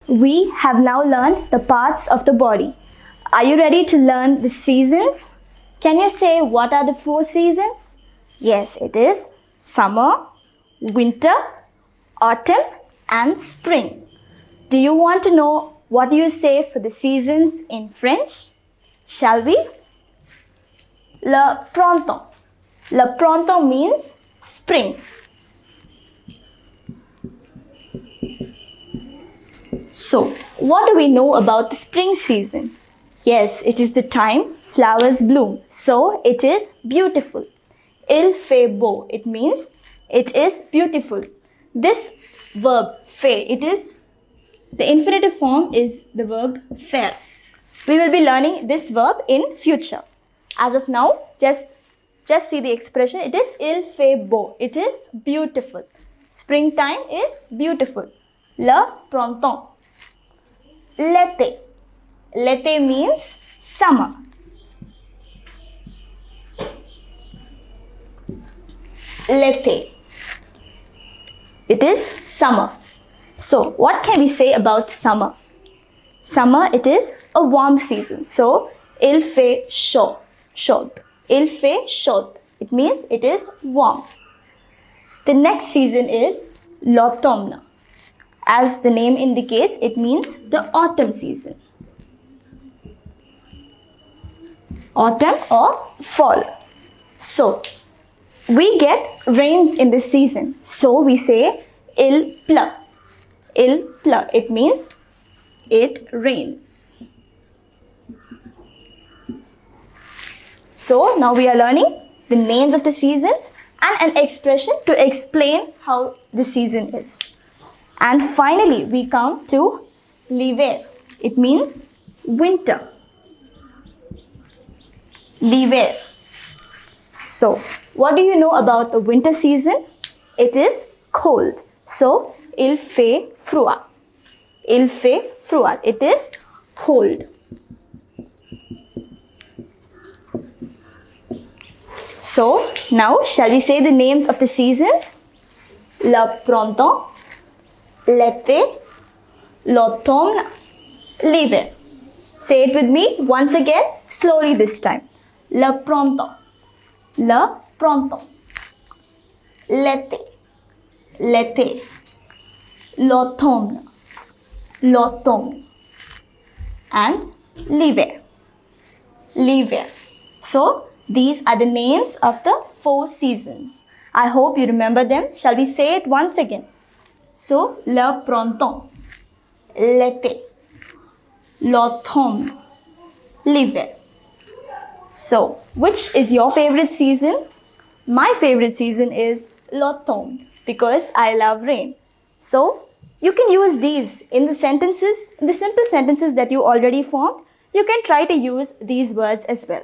We have now learned the parts of the body. Are you ready to learn the seasons? Can you say what are the 4 seasons? Yes, it is summer, winter, autumn and spring. Do you want to know what you say for the seasons in French? Shall we? Le printemps. Le printemps means spring. So, what do we know about the spring season? Yes, it is the time flowers bloom. So, it is beautiful. Il fait beau. It means it is beautiful. This verb fait, the infinitive form is the verb faire. We will be learning this verb in future. As of now, just see the expression. It is il fait beau. It is beautiful. Springtime is beautiful. Le printemps. L'été. L'été means summer. L'été. It is summer. So, what can we say about summer? Summer, it is a warm season. So, il fait chaud. Chaud. Il fait chaud. It means it is warm. The next season is l'automne. As the name indicates, it means the autumn season. Autumn or fall. So, we get rains in this season. So, we say il pleut. Il pleut. It means it rains. So, now we are learning the names of the seasons and an expression to explain how the season is. And finally, we come to l'hiver. It means winter. L'hiver. So, what do you know about the winter season? It is cold. So, il fait froid. Il fait froid. It is cold. So, now shall we say the names of the seasons? Le printemps, l'été, l'automne, l'hiver. Say it with me once again, slowly this time. Le printemps, le printemps, l'été, l'été, l'automne, l'automne, and l'hiver, l'hiver. So, these are the names of the 4 seasons. I hope you remember them. Shall we say it once again? So, le printemps, l'été, l'automne, l'hiver. So, which is your favorite season? My favorite season is l'automne because I love rain. So, you can use these in the sentences, in the simple sentences that you already formed. You can try to use these words as well.